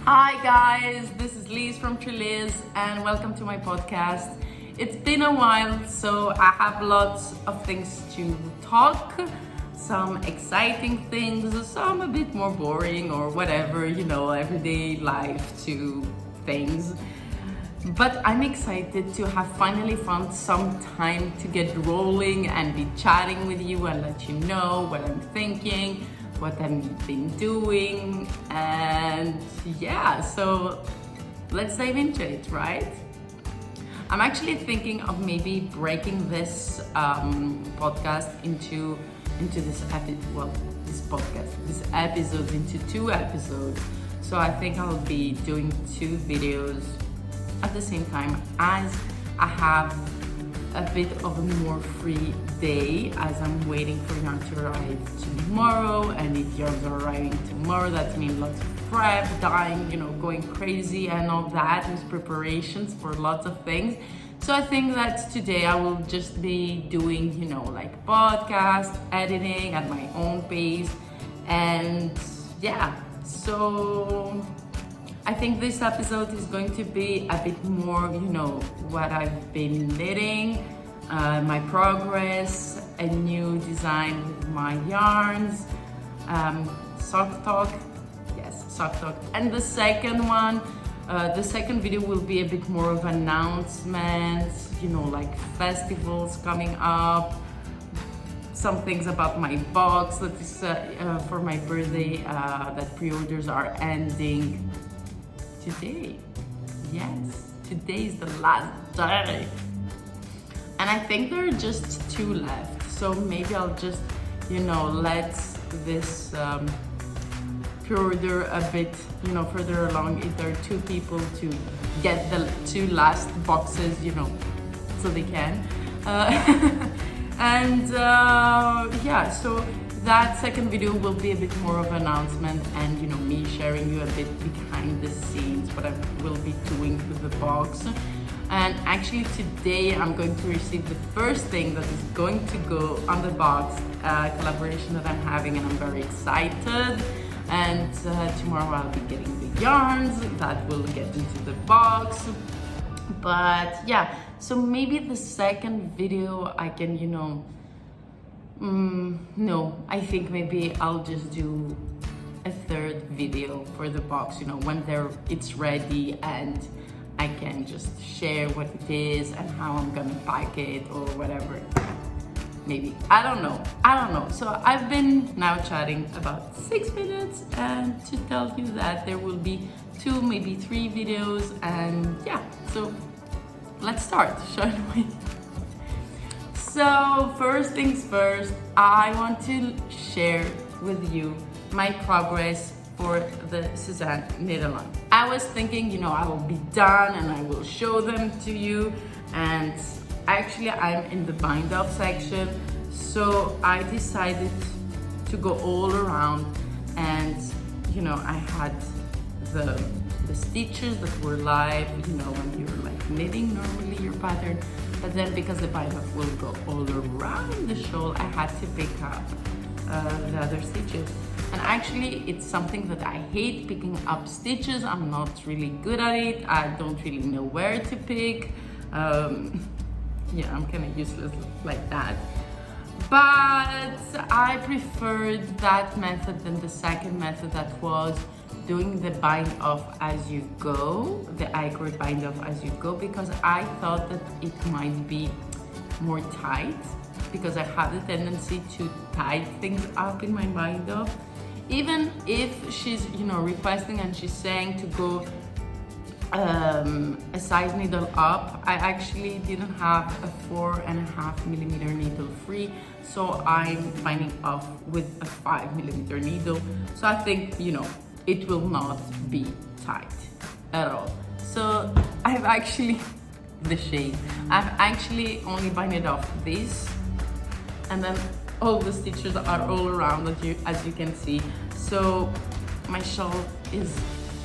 Hi guys, this is Liz from Treliz and welcome to my podcast. It's been a while, so I have lots of things to talk, some exciting things, some a bit more boring or whatever, everyday life to things. But I'm excited to have finally found some time to get rolling and be chatting with you and let you know what I'm thinking, what I've been doing, and so let's dive into it, right? I'm actually thinking of maybe breaking this podcast into this episode into two episodes. So I think I'll be doing two videos at the same time as I have a bit of a more free day as I'm waiting for Yarn to arrive tomorrow. And if Yarn's are arriving tomorrow, that means lots of prep, dying, going crazy and all that with preparations for lots of things. So I think that today I will just be doing, like podcast editing at my own pace. And so I think this episode is going to be a bit more, what I've been knitting, my progress, a new design with my yarns, sock talk. And the second one, the second video will be a bit more of announcements, like festivals coming up, some things about my box that is for my birthday, that pre-orders are ending today. Yes, today is the last day. And I think there are just two left. So maybe I'll just, let this pre-order a bit, further along if there are two people to get the two last boxes, so they can. So that second video will be a bit more of an announcement and me sharing you a bit behind the scenes what I will be doing with the box. And actually today I'm going to receive the first thing that is going to go on the box, collaboration that I'm having, and I'm very excited. And tomorrow I'll be getting the yarns that will get into the box. But so maybe the second video I can, no, I think maybe I'll just do a third video for the box, when it's ready and I can just share what it is and how I'm gonna pack it or whatever. Maybe, I don't know. So I've been now chatting about 6 minutes and to tell you that there will be 2, maybe 3 videos, and so let's start, shall we? So first things first, I want to share with you my progress for the Suzanne knit-along. I was thinking, I will be done and I will show them to you. And actually I'm in the bind off section. So I decided to go all around and, I had the stitches that were live, when you're like knitting normally your pattern. But then because the bind off will go all around the shawl, I had to pick up the other stitches. And actually it's something that I hate, picking up stitches. I'm not really good at it. I don't really know where to pick. I'm kind of useless like that. But I preferred that method than the second method that was doing the bind off as you go, the I-cord bind off as you go, because I thought that it might be more tight, because I have the tendency to tie things up in my bind off. Even if she's, requesting and she's saying to go a size needle up, I actually didn't have a 4.5 millimeter needle free, so I'm binding off with a 5 millimeter needle. So I think, it will not be tight at all. So I've actually, I've actually only binded off this, and then all the stitches are all around as you can see. So my shawl is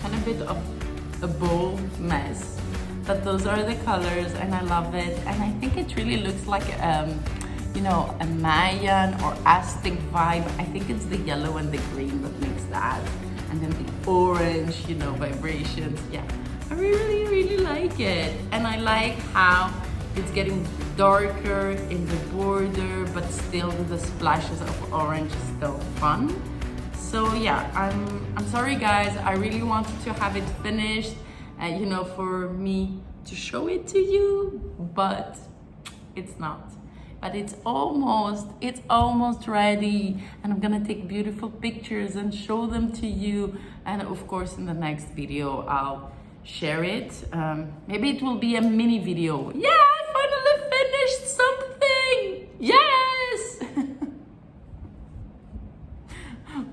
kind of a bit of a bowl mess, but those are the colors and I love it. And I think it really looks like a Mayan or Aztec vibe. I think it's the yellow and the green that makes that. and then the orange, you know, vibrations. Yeah, I really like it. And I like how it's getting darker in the border, but still with the splashes of orange is still fun. So yeah, I'm sorry guys, I really wanted to have it finished, you know, for me to show it to you, but it's not. But it's almost ready, and I'm gonna take beautiful pictures and show them to you. And of course, in the next video, I'll share it. Maybe it will be a mini video. Yeah, I finally finished something. Yes.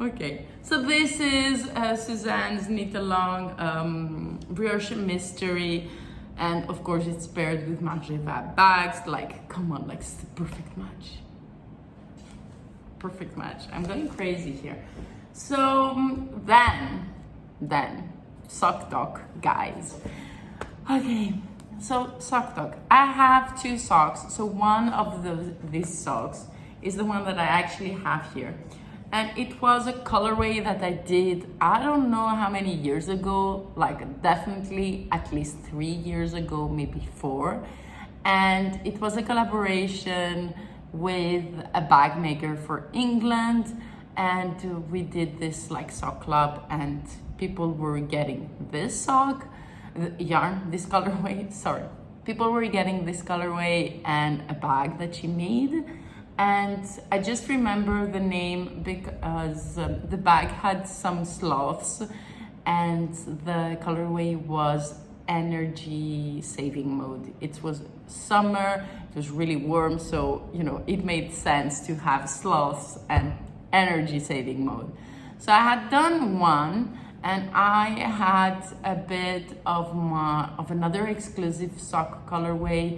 Okay, so this is Suzanne's knit along brioche mystery. And of course it's paired with Margeva bags. Like, come on, like it's the perfect match. Perfect match. I'm going crazy here. So then sock talk, guys. Okay, so sock talk. I have two socks. So one of these socks is the one that I actually have here. And it was a colorway that I did, I don't know how many years ago, like definitely at least 3 years ago, maybe 4. And it was a collaboration with a bag maker for England. And we did this like sock club, and people were getting this sock, yarn, this colorway, sorry. People were getting this colorway and a bag that she made. And I just remember the name because the bag had some sloths, and the colorway was energy saving mode. It was summer, it was really warm, so you know it made sense to have sloths and energy saving mode. So I had done one, and I had a bit of another exclusive sock colorway,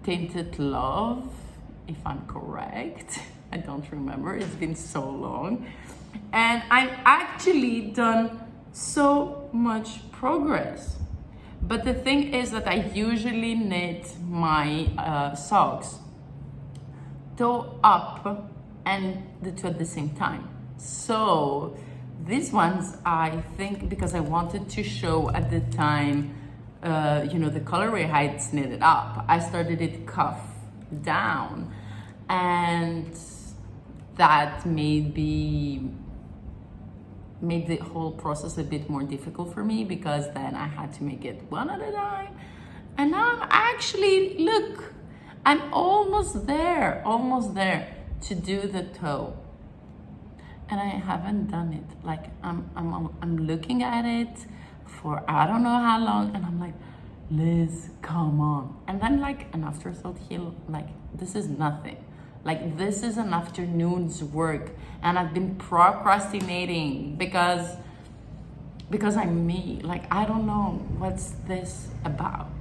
Tinted Love, if I'm correct. I don't remember, it's been so long. And I've actually done so much progress. But the thing is that I usually knit my socks toe up and the two at the same time. So these ones, I think, because I wanted to show at the time, you know, the colorway I had knitted up, I started it cuff down, and that made the whole process a bit more difficult for me, because then I had to make it one at a time. And now I'm actually, look, I'm almost there to do the toe, and I haven't done it. Like I'm looking at it for I don't know how long, and I'm like, Liz, come on. And then like an afterthought here, like this is nothing. Like this is an afternoon's work, and I've been procrastinating because I'm me. Like I don't know what's this about.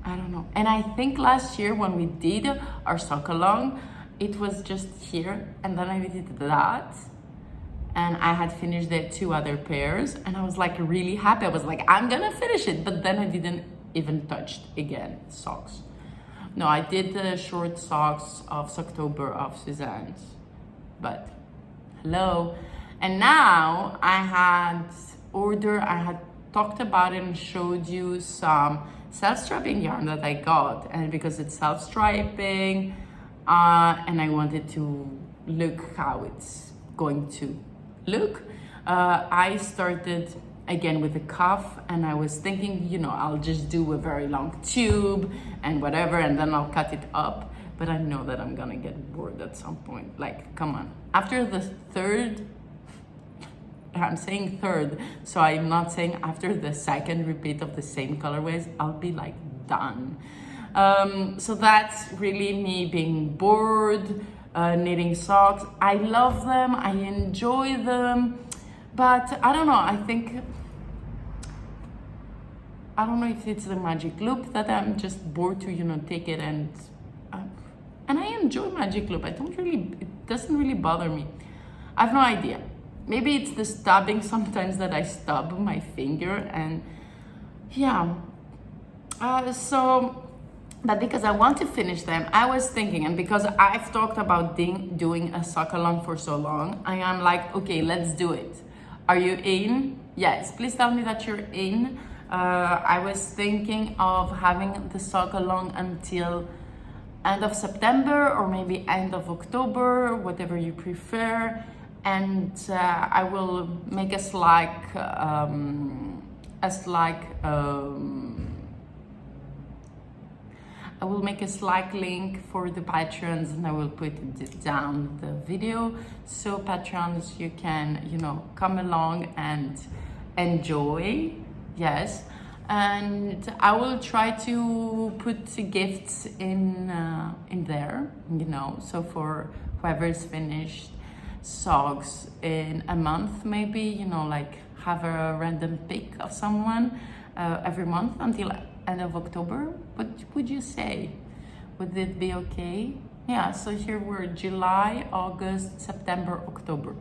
I don't know. And I think last year when we did our sock along, it was just here, and then I did that, and I had finished the 2 other pairs, and I was like really happy. I was like, I'm gonna finish it, but then I didn't even touch again socks. No, I did the short socks of October of Suzanne's, but hello. And now I had talked about it and showed you some self-striping yarn that I got, and because it's self-striping, and I wanted to look how it's going to look, I started again with the cuff, and I was thinking, you know, I'll just do a very long tube and whatever, and then I'll cut it up. But I know that I'm gonna get bored at some point. Like, come on. After the third, I'm saying third, so I'm not saying after the second repeat of the same colorways, I'll be like done. So that's really me being bored, knitting socks. I love them, I enjoy them, but I don't know, I don't know if it's the magic loop that I'm just bored to, you know, take it, and I enjoy magic loop. It doesn't really bother me. I have no idea. Maybe it's the stubbing sometimes that I stub my finger, and yeah. But because I want to finish them, I was thinking, and because I've talked about doing a sock along for so long, I am like, okay, let's do it. Are you in? Yes, please tell me that you're in. I was thinking of having the sock along until end of September or maybe end of October, whatever you prefer. And I will make a Slack I will make a Slack link for the patrons, and I will put it down the video, so patrons, you can, you know, come along and enjoy. Yes, and I will try to put gifts in there, you know, so for whoever's finished socks in a month, maybe, you know, like have a random pick of someone every month until end of October. What would you say? Would it be okay? Yeah, so here we're July, August, September, October.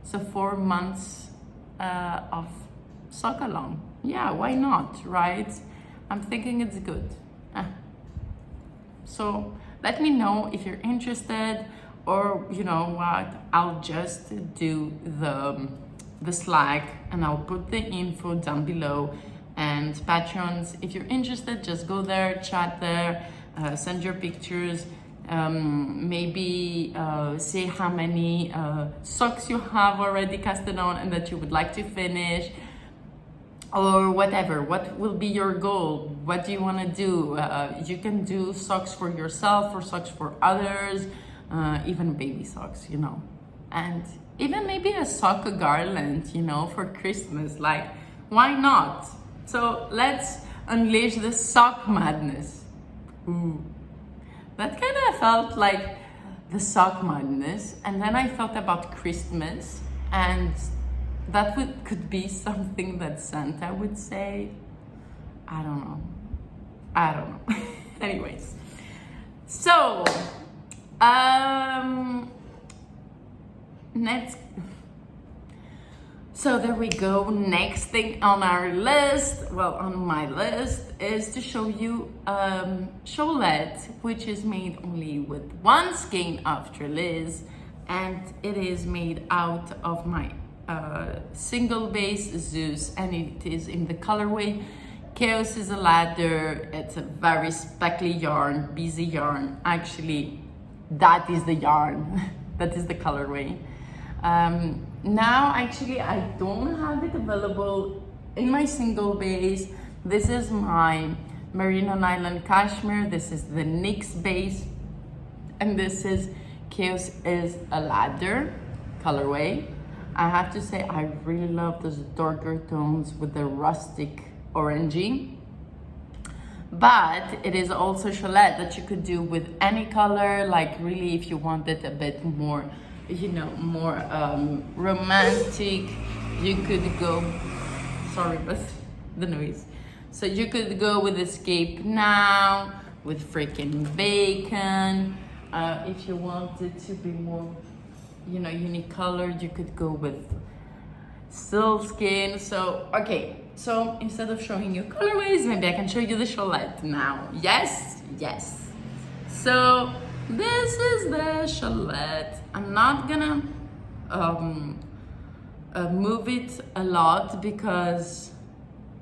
So 4 months of sock along. Yeah, why not, right? I'm thinking it's good. So let me know if you're interested, or you know what, I'll just do the Slack and I'll put the info down below. And patrons, if you're interested, just go there, chat there, send your pictures, maybe say how many socks you have already casted on and that you would like to finish, or whatever. What will be your goal? What do you want to do? You can do socks for yourself or socks for others, even baby socks, you know, and even maybe a sock garland, you know, for Christmas. Like, why not? So let's unleash the sock madness. Ooh. That kind of felt like the sock madness. And then I thought about Christmas, and that could be something that Santa would say. I don't know. Anyways. So, next. So there we go. Next thing on our list, well, on my list, is to show you Cholet, which is made only with one skein of trellis, and it is made out of my single base Zeus, and it is in the colorway Chaos is a Ladder. It's a very speckly yarn, busy yarn. Actually, that is the yarn. That is the colorway. Now, actually, I don't have it available in my single base. This is my Merino Nylon Cashmere. This is the NYX base. And this is Chaos is a Ladder colorway. I have to say, I really love those darker tones with the rustic orangey. But it is also Cholet that you could do with any color. Like, really, if you wanted a bit more, you know, more romantic, you could go, sorry but the noise, so you could go with Escape Now, with freaking Bacon. If you wanted to be more, you know, unique colored, you could go with Silkskin. So okay, so instead of showing you colorways, maybe I can show you the Cholet now. Yes. So this is the Cholet. I'm not gonna move it a lot because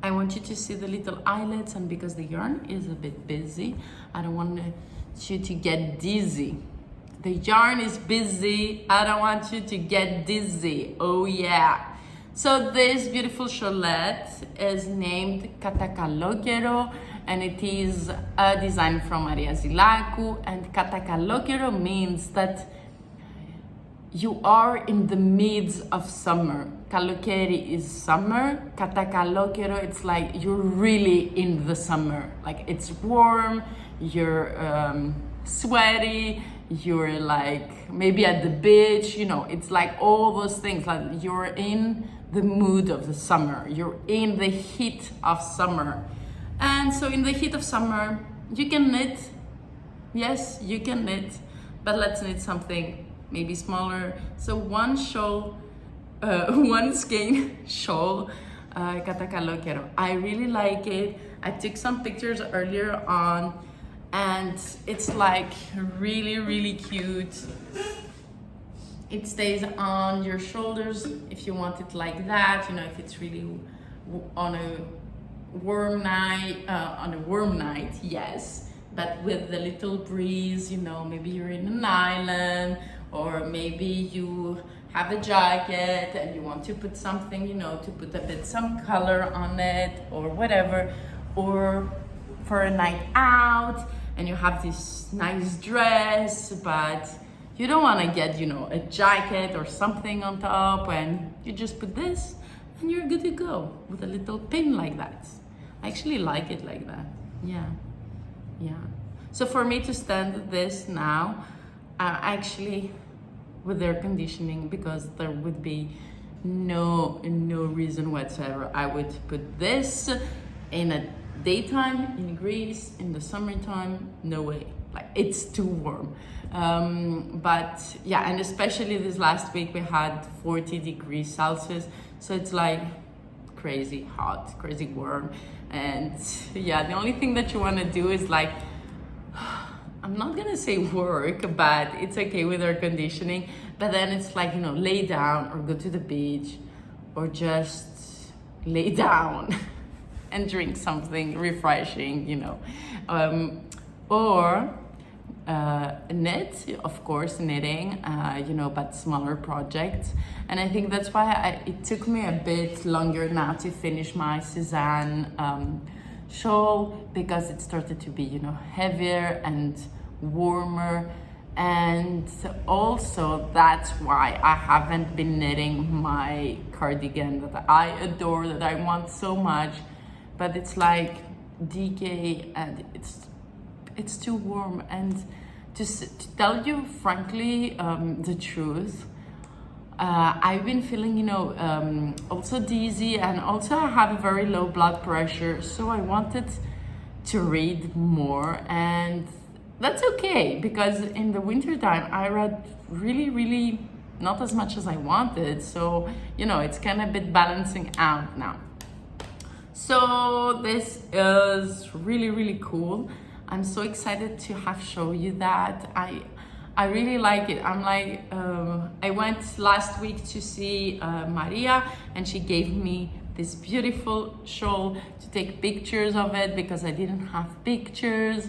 I want you to see the little eyelets, and because the yarn is a bit busy, I don't want you to get dizzy. The yarn is busy. I don't want you to get dizzy. Oh yeah. So this beautiful Cholet is named Katakalokero, and it is a design from Maria Zilaku. And Katakalokero means that you are in the midst of summer. Kalokeri is summer. Katakalokero, it's like you're really in the summer. Like, it's warm, you're sweaty, you're like maybe at the beach, you know, it's like all those things. Like, you're in the mood of the summer. You're in the heat of summer. And so in the heat of summer, you can knit. Yes, you can knit, but let's knit something maybe smaller. So one shawl, one skein shawl, Katakalokero. I really like it. I took some pictures earlier on, and it's like really, really cute. It stays on your shoulders if you want it like that, you know, if it's really on a warm night, yes, but with the little breeze, you know, maybe you're in an island, or maybe you have a jacket and you want to put something, you know, to put some color on it or whatever, or for a night out and you have this nice dress, but you don't want to get, you know, a jacket or something on top, and you just put this and you're good to go with a little pin like that. I actually like it like that. Yeah. So for me to stand this now, actually with air conditioning, because there would be no reason whatsoever I would put this in a daytime in Greece, in the summertime, no way. Like, it's too warm. But yeah, and especially this last week we had 40 degrees Celsius, so it's like crazy hot, crazy warm. And yeah, the only thing that you want to do is like, I'm not gonna say work, but it's okay with air conditioning, but then it's like, you know, lay down or go to the beach or just lay down and drink something refreshing, you know, or knit, of course, knitting, you know, but smaller projects. And I think that's why it took me a bit longer now to finish my Cézanne shawl, because it started to be, you know, heavier and warmer. And also that's why I haven't been knitting my cardigan that I adore, that I want so much, but it's like DK and it's too warm. And to tell you frankly, the truth, I've been feeling, you know, also dizzy, and also I have a very low blood pressure, so I wanted to read more, and that's okay, because in the winter time I read really not as much as I wanted, so, you know, it's kind of a bit balancing out now. So this is really cool. I'm so excited to have shown you that. I really like it. I'm like, I went last week to see Maria, and she gave me this beautiful shawl to take pictures of it, because I didn't have pictures.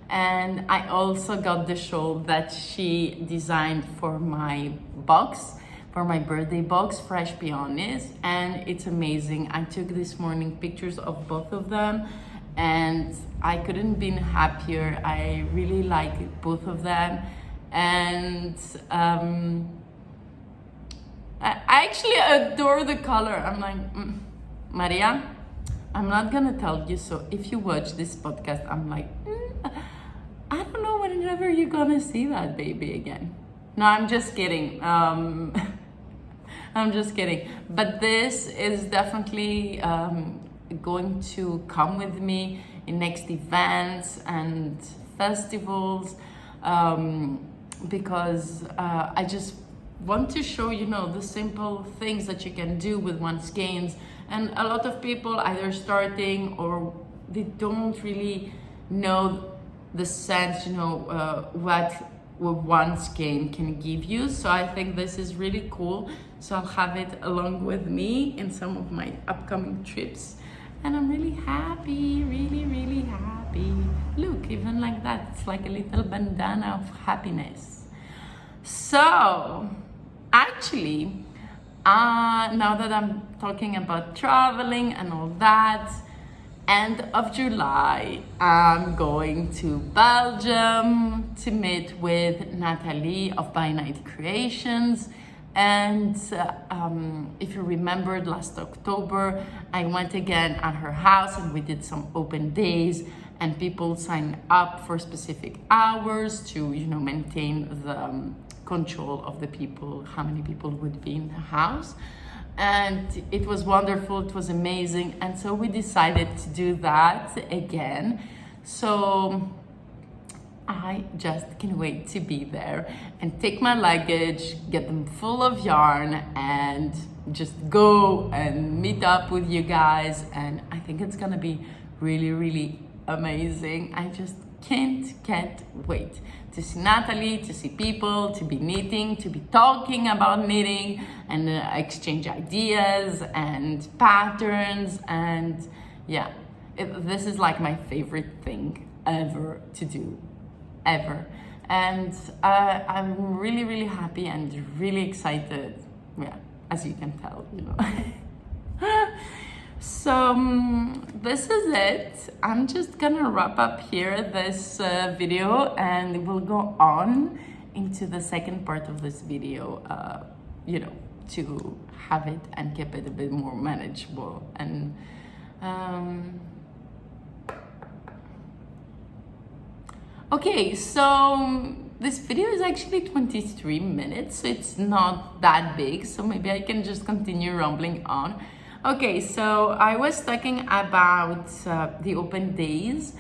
And I also got the shawl that she designed for my box, for my birthday box, Fresh Peonies, and it's amazing. I took this morning pictures of both of them, and I couldn't be happier. I really like both of them, and I actually adore the color. I'm like, Maria, I'm not gonna tell you, so if you watch this podcast, I'm like, I don't know whenever you're gonna see that baby again. No, I'm just kidding. I'm just kidding. But this is definitely going to come with me in next events and festivals, because I just want to show, you know, the simple things that you can do with one skeins. And a lot of people either starting or they don't really know the sense, you know, what one skein can give you. So I think this is really cool. So I'll have it along with me in some of my upcoming trips, and I'm really happy, really happy. Look, even like that, it's like a little bandana of happiness. So actually, now that I'm talking about traveling and all that, end of July, I'm going to Belgium to meet with Natalie of By Night Creations. And if you remembered, last October, I went again at her house and we did some open days, and people signed up for specific hours to, you know, maintain the control of the people, how many people would be in the house. And it was wonderful, it was amazing. And so we decided to do that again. So I just can't wait to be there and take my luggage, get them full of yarn, and just go and meet up with you guys. And I think it's gonna be really amazing. I just can't wait to see Natalie, to see people, to be knitting, to be talking about knitting and exchange ideas and patterns. And yeah, this is like my favorite thing ever to do, ever. And I'm really, really happy and really excited. Yeah, as you can tell, you know. So this is it. I'm just gonna wrap up here this video, and we'll go on into the second part of this video, you know, to have it and keep it a bit more manageable. And okay, so this video is actually 23 minutes, so it's not that big, so maybe I can just continue rambling on. Okay, so I was talking about the open days,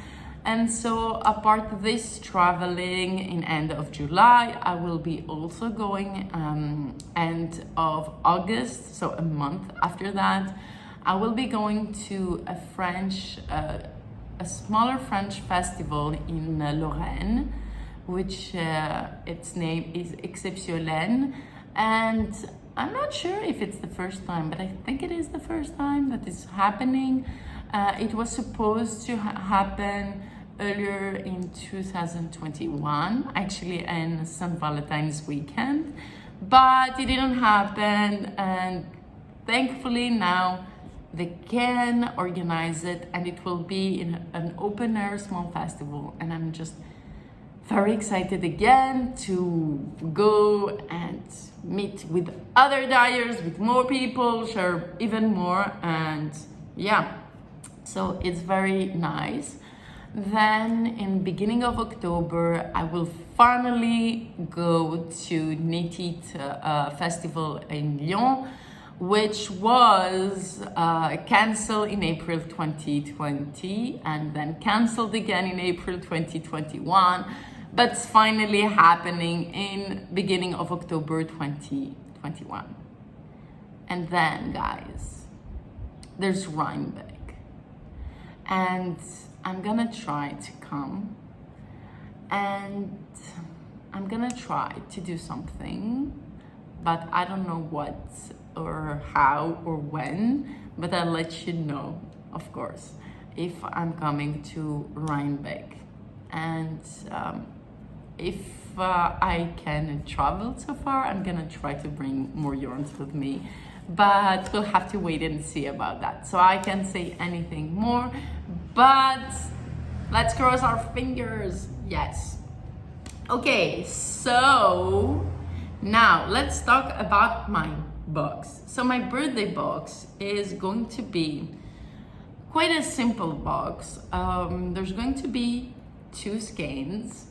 and so apart of this traveling in end of July, I will be also going end of August, so a month after that. I will be going to a smaller French festival in Lorraine, which its name is Exceptionnel, and I'm not sure if it's the first time, but I think it is the first time that it's happening. It was supposed to happen earlier in 2021, actually in St. Valentine's weekend, but it didn't happen, and thankfully now they can organize it, and it will be in an open air small festival, and I'm just very excited again to go and meet with other dyers, with more people, share even more, and yeah, so it's very nice. Then in beginning of October, I will finally go to Knit It festival in Lyon, which was cancelled in April 2020 and then cancelled again in April 2021. But it's finally happening in beginning of October 2021. And then, guys, there's Rhinebeck. And I'm gonna try to come. And I'm gonna try to do something, but I don't know what or how or when, but I'll let you know, of course, if I'm coming to Rhinebeck. And if I can travel so far, I'm gonna try to bring more yarns with me, but we'll have to wait and see about that. So I can't say anything more, but let's cross our fingers. Yes. Okay, so now let's talk about my box. So my birthday box is going to be quite a simple box. There's going to be 2 skeins,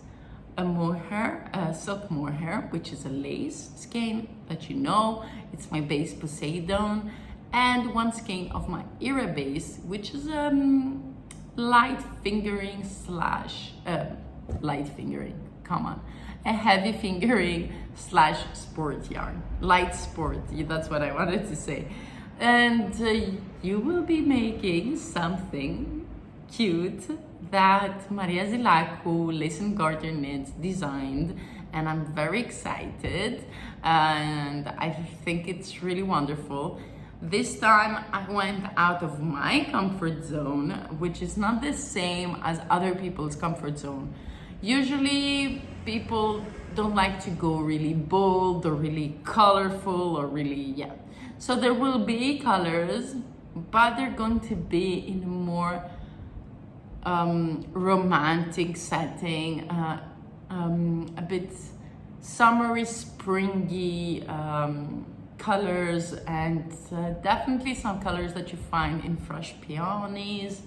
a mohair, a silk mohair, which is a lace skein that you know, it's my base Poseidon, and 1 skein of my Era base, which is light fingering slash light fingering, come on, a heavy fingering slash sport yarn, light sport, that's what I wanted to say. And you will be making something cute that Maria Zilacu, Listen Garter Knits, designed, and I'm very excited, and I think it's really wonderful. This time I went out of my comfort zone, which is not the same as other people's comfort zone. Usually people don't like to go really bold or really colorful or really, yeah. So there will be colors, but they're going to be in a more romantic setting, a bit summery, springy colors, and definitely some colors that you find in fresh peonies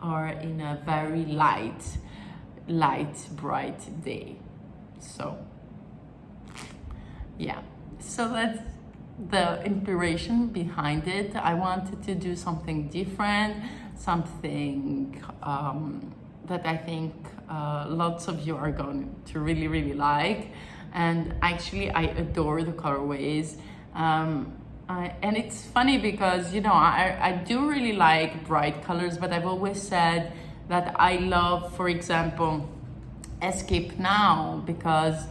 or in a very light, bright day. So yeah, so that's the inspiration behind it. I wanted to do something different, something that I think lots of you are going to really like. And actually I adore the colorways. And it's funny because, you know, I do really like bright colors, but I've always said that I love, for example, escape now because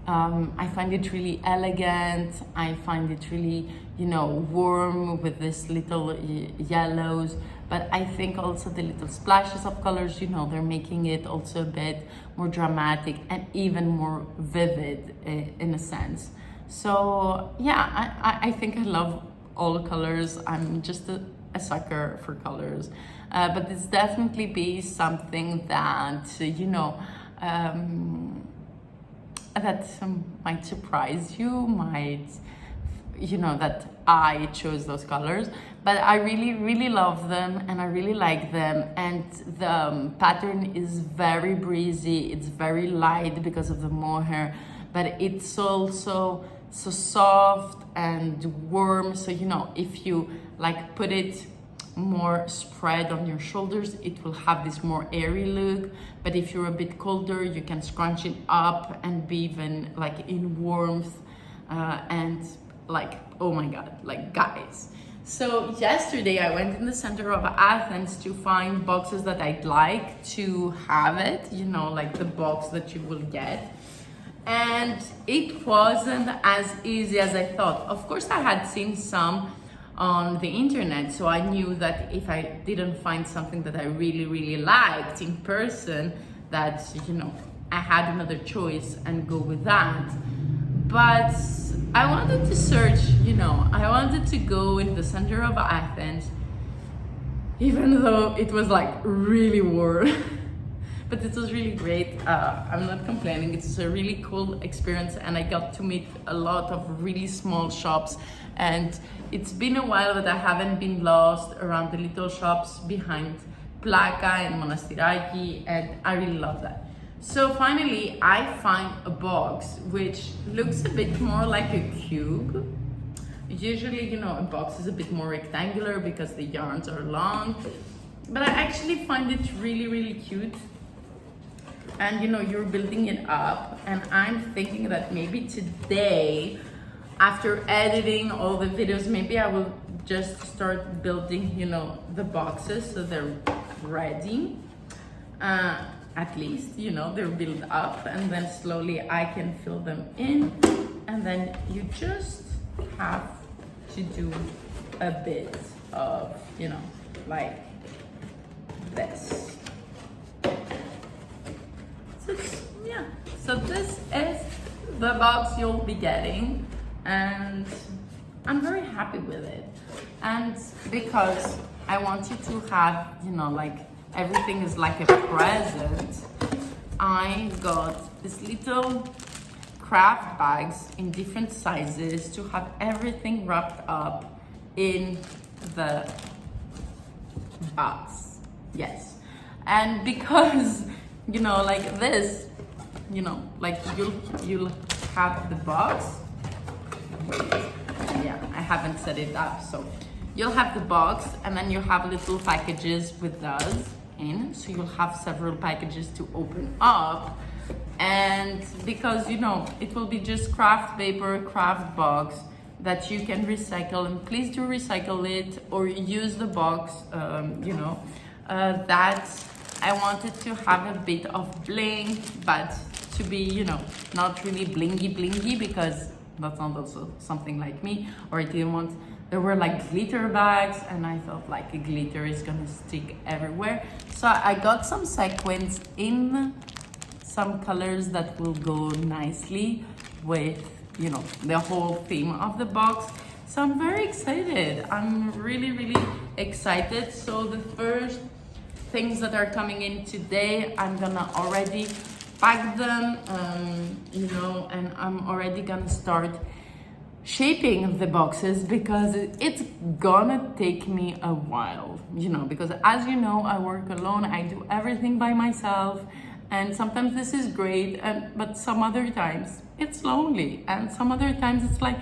I find it really elegant. I find it really, warm with this little yellows. But I think also the little splashes of colors, they're making it also a bit more dramatic and even more vivid in a sense. So yeah, I think I love all colors. I'm just a sucker for colors. But it's definitely be something that, that might surprise you, that I chose those colors. But I really, really love them and I really like them. And the pattern is very breezy. It's very light because of the mohair, but it's also so soft and warm. So, if you like put it more spread on your shoulders, it will have this more airy look. But if you're a bit colder, you can scrunch it up and be even like in warmth and like, oh my God, like guys. So yesterday I went in the center of Athens to find boxes that I'd like to have it, like the box that you will get. And it wasn't as easy as I thought. Of course, I had seen some on the internet, so I knew that if I didn't find something that I really, really liked in person, that, I had another choice and go with that. But I wanted to search, I wanted to go in the center of Athens, even though it was like really warm. But it was really great. I'm not complaining. It's a really cool experience, and I got to meet a lot of really small shops. And it's been a while that I haven't been lost around the little shops behind Plaka and Monastiraki, and I really love that. So finally, I find a box which looks a bit more like a cube. Usually, a box is a bit more rectangular because the yarns are long, but I actually find it really, really cute. And you're building it up, and I'm thinking that maybe today, after editing all the videos, maybe I will just start building, the boxes so they're ready. At least, they're built up, and then slowly I can fill them in, and then you just have to do a bit of, like this. So this is the box you'll be getting, and I'm very happy with it. And because I want you to have, like everything is like a present, I got this little craft bags in different sizes to have everything wrapped up in the box. Yes. And because like this, like you'll have the box. Yeah, I haven't set it up. So you'll have the box, and then you have little packages with those in. So you'll have several packages to open up. And because, it will be just craft paper, craft box that you can recycle, and please do recycle it or use the box, that I wanted to have a bit of bling, but to be, not really blingy, because that's not also something like me. Or I didn't want, there were like glitter bags, and I thought like a glitter is gonna stick everywhere. So I got some sequins in some colors that will go nicely with, the whole theme of the box. So I'm very excited. I'm really, really excited. So the first things that are coming in today, I'm gonna already pack them, and I'm already gonna start shaping the boxes, because it's gonna take me a while, because as you know, I work alone, I do everything by myself, and sometimes this is great, but some other times it's lonely, and some other times it's like,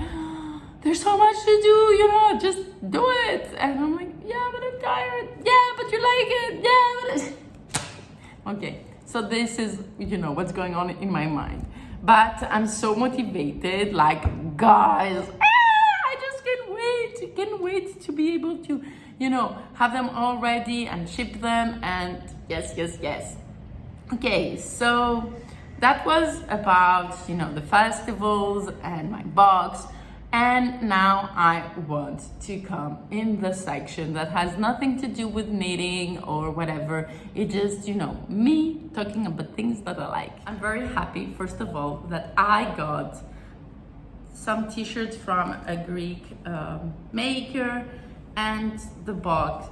there's so much to do, just do it. And I'm like, yeah, but I'm tired. Yeah, but you like it. Yeah, but okay. So this is, what's going on in my mind. But I'm so motivated, like, guys, I just can't wait to be able to, have them all ready and ship them. And yes. Okay, so that was about, the festivals and my box. And now I want to come in the section that has nothing to do with knitting or whatever. It's just, me talking about things that I like. I'm very happy, first of all, that I got some t-shirts from a Greek maker and the box.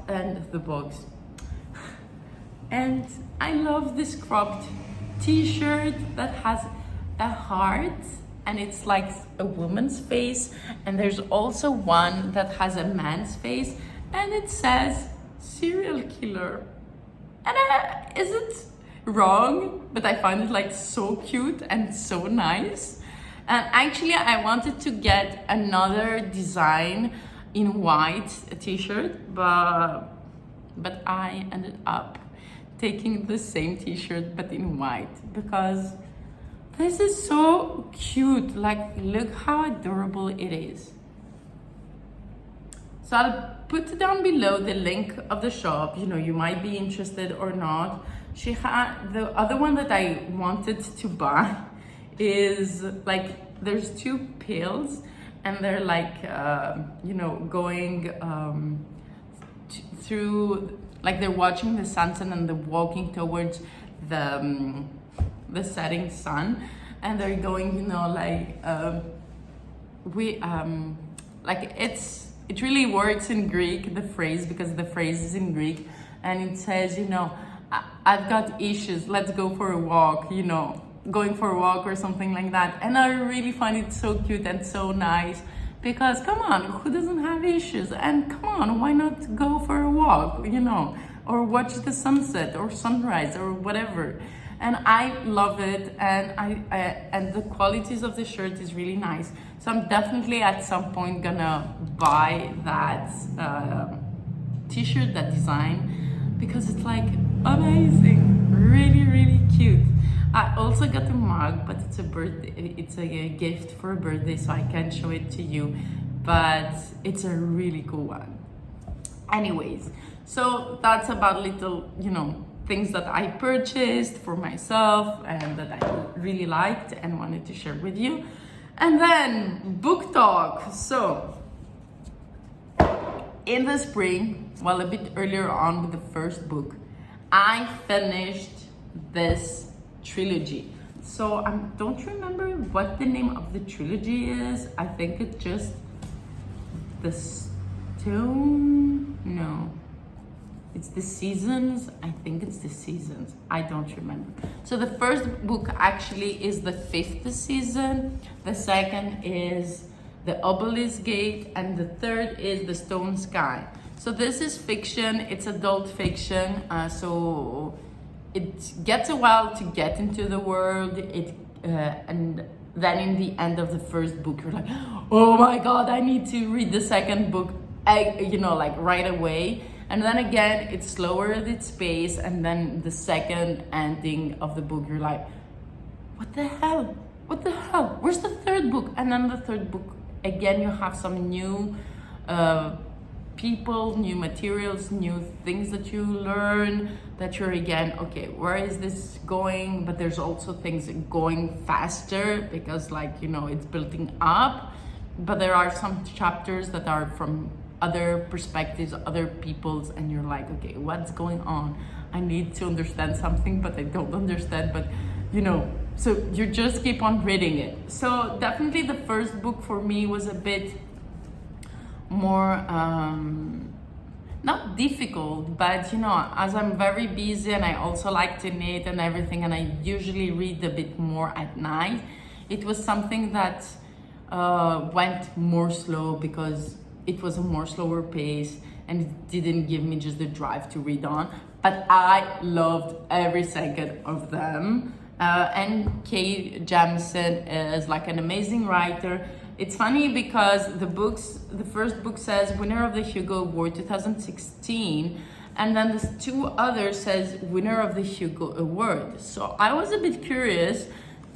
And I love this cropped t-shirt that has a heart and it's like a woman's face, and there's also one that has a man's face and it says serial killer. And is it wrong? But I find it like so cute and so nice. And actually I wanted to get another design in white t-shirt, but I ended up taking the same t-shirt but in white because this is so cute. Like, look how adorable it is. So I'll put down below the link of the shop. You might be interested or not. She had the other one that I wanted to buy is like, there's two pills and they're like going through, like they're watching the sunset and they're walking towards the setting sun, and they're going, it really works in Greek, the phrase, because the phrase is in Greek, and it says, I've got issues, let's go for a walk, going for a walk or something like that. And I really find it so cute and so nice, because come on, who doesn't have issues? And come on, why not go for a walk, or watch the sunset or sunrise or whatever. And I love it, and and the qualities of the shirt is really nice. So I'm definitely at some point gonna buy that t-shirt, that design, because it's like amazing, really, really cute. I also got a mug, but it's a gift for a birthday, so I can't show it to you, but it's a really cool one. Anyways, so that's about little, things that I purchased for myself and that I really liked and wanted to share with you. And then book talk. So in the spring, well, a bit earlier on with the first book, I finished this trilogy. So I don't remember what the name of the trilogy is. I think it's just the Stone, no. It's the Seasons. I think it's the Seasons. I don't remember. So the first book actually is the 5th season. The second is the Obelisk Gate. And the third is the Stone Sky. So this is fiction. It's adult fiction. So it gets a while to get into the world. And then in the end of the first book, you're like, oh my God, I need to read the second book, like right away. And then again, it's slower at its pace. And then the second ending of the book, you're like, what the hell? What the hell? Where's the third book? And then the third book, again, you have some new people, new materials, new things that you learn, that you're again, okay, where is this going? But there's also things going faster because it's building up. But there are some chapters that are from other perspectives, other people's, and you're like, okay, what's going on? I need to understand something, but I don't understand, but so you just keep on reading it. So definitely the first book for me was a bit more, not difficult, but as I'm very busy and I also like to knit and everything, and I usually read a bit more at night, it was something that went more slow because it was a more slower pace and it didn't give me just the drive to read on. But I loved every second of them. And Kay Jamison is like an amazing writer. It's funny because the first book says winner of the Hugo Award 2016, and then the two others says winner of the Hugo Award. So I was a bit curious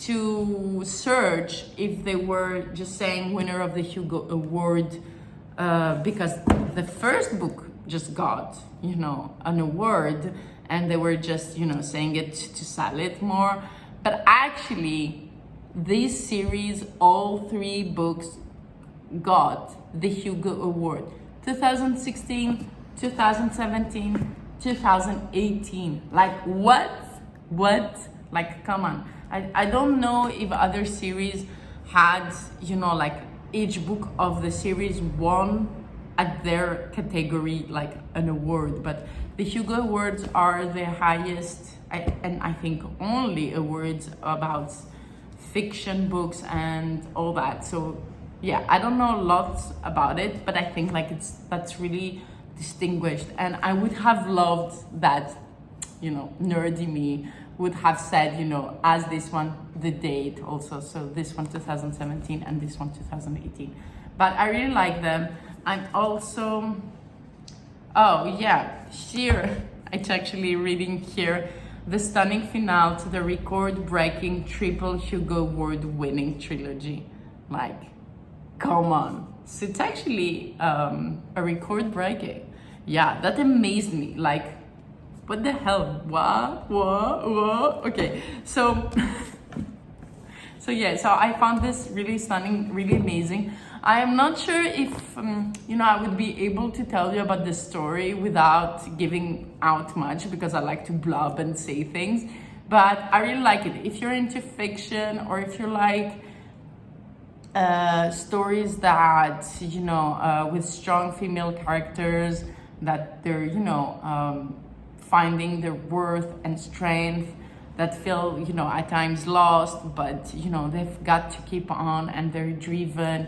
to search if they were just saying winner of the Hugo Award because the first book just got, an award, and they were just, saying it to sell it more. But actually, this series, all 3 books got the Hugo Award. 2016, 2017, 2018. Like, what? Like, come on. I don't know if other series had, like, each book of the series won at their category, like, an award. But the Hugo Awards are the highest, and I think only awards about fiction books and all that. So yeah, I don't know lots about it, but I think like that's really distinguished. And I would have loved that, nerdy me would have said, as this one, the date also. So this one 2017 and this one 2018. But I really like them. I'm also, oh yeah, here, it's actually reading here, the stunning finale to the record-breaking triple Hugo Award-winning trilogy. Like, come on. So it's actually a record-breaking. Yeah, that amazed me. Like, what the hell? What? Okay, so yeah, so I found this really stunning, really amazing. I am not sure if, I would be able to tell you about the story without giving out much, because I like to blub and say things, but I really like it. If you're into fiction, or if you like stories that, with strong female characters, that they're, finding their worth and strength, that feel, at times lost, but, they've got to keep on and they're driven,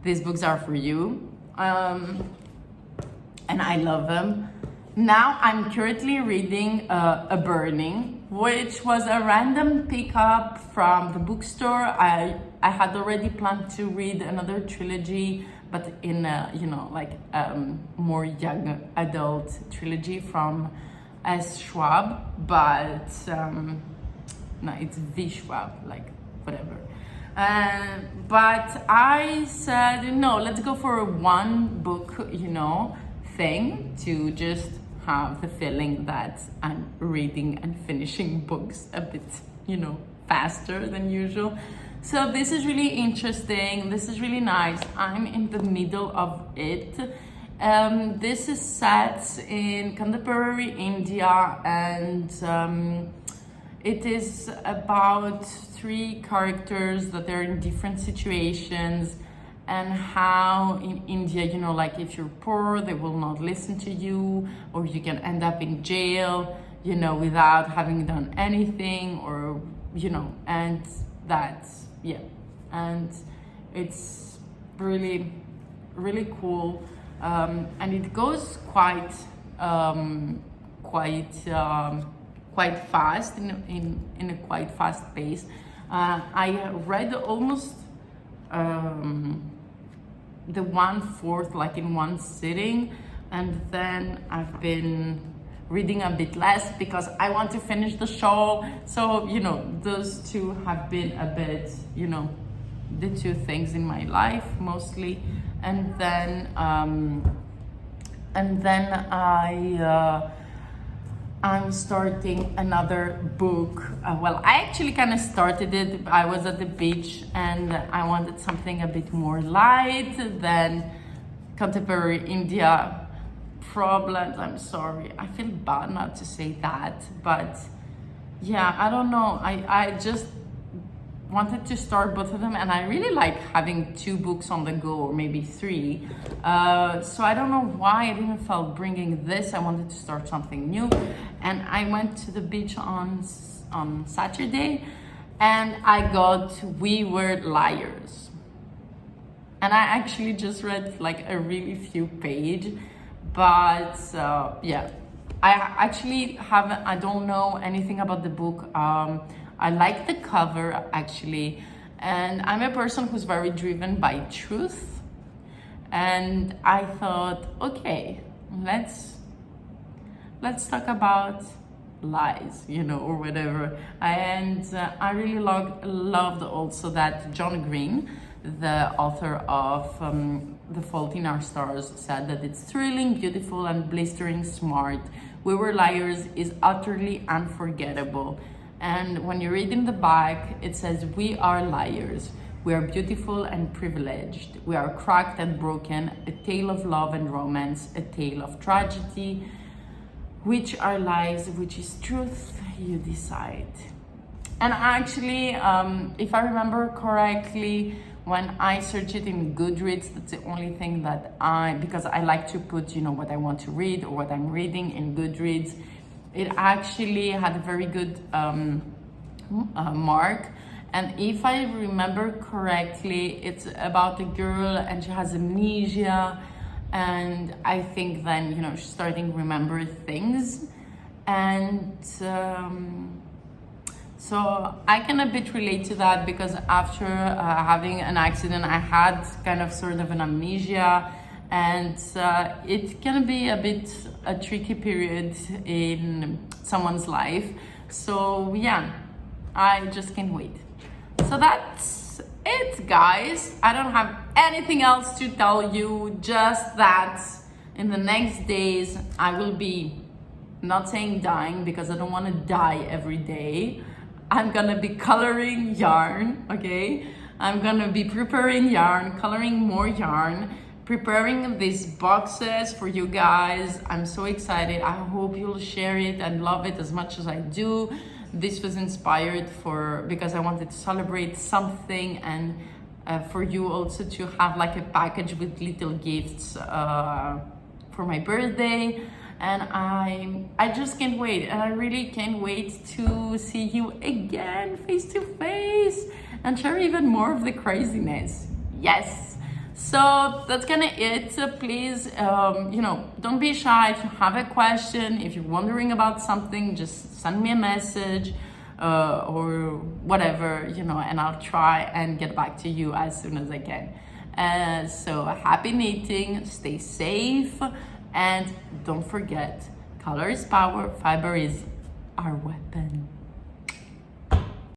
these books are for you. And I love them. Now I'm currently reading A Burning, which was a random pickup from the bookstore. I had already planned to read another trilogy, but in more young adult trilogy from S. Schwab, but no, it's V. Schwab, like whatever. But I said, no, let's go for a one book, thing, to just have the feeling that I'm reading and finishing books a bit, faster than usual. So this is really interesting. This is really nice. I'm in the middle of it. This is set in contemporary India, and it is about 3 characters that are in different situations, and how in India, like if you're poor, they will not listen to you, or you can end up in jail, without having done anything, or, and that's, yeah. And it's really, really cool. And it goes quite fast, in a quite fast pace. I read almost the 1/4 like in one sitting, and then I've been reading a bit less because I want to finish the show. So those 2 have been a bit, the 2 things in my life mostly. And then I'm starting another book. Well, I actually kind of started it. I was at the beach and I wanted something a bit more light than contemporary India problems. I'm sorry. I feel bad not to say that, but yeah, I don't know. I just wanted to start both of them, and I really like having 2 books on the go, or maybe 3. So I don't know why I didn't feel bringing this. I wanted to start something new, and I went to the beach on Saturday, and I got We Were Liars, and I actually just read like a really few page, but yeah, I don't know anything about the book. I like the cover actually, and I'm a person who's very driven by truth, and I thought, okay, let's talk about lies, or whatever. And I really loved also that John Green, the author of The Fault in Our Stars said that it's thrilling, beautiful, and blistering smart. We Were Liars is utterly unforgettable. And when you read in the back, it says, we are liars. We are beautiful and privileged. We are cracked and broken, a tale of love and romance, a tale of tragedy. Which are lies, which is truth, you decide. And actually, if I remember correctly, when I search it in Goodreads, that's the only thing that because I like to put, what I want to read or what I'm reading in Goodreads, it actually had a very good mark. And if I remember correctly, it's about a girl and she has amnesia. And I think then, she's starting to remember things. And so I can a bit relate to that, because after having an accident, I had kind of sort of an amnesia. And it can be a bit a tricky period in someone's life. So yeah, I just can't wait. So that's it, guys. I don't have anything else to tell you, just that in the next days I will be, not saying dying because I don't want to die every day. I'm gonna be coloring yarn, okay? I'm gonna be preparing yarn, coloring more yarn, preparing these boxes for you guys. I'm so excited. I hope you'll share it and love it as much as I do. This was inspired because I wanted to celebrate something, and for you also to have like a package with little gifts for my birthday. And I just can't wait, and I really can't wait to see you again face to face and share even more of the craziness. Yes. So that's kind of it. So please, don't be shy. If you have a question, if you're wondering about something, just send me a message or whatever, and I'll try and get back to you as soon as I can. So happy knitting, stay safe, and don't forget, color is power, fiber is our weapon.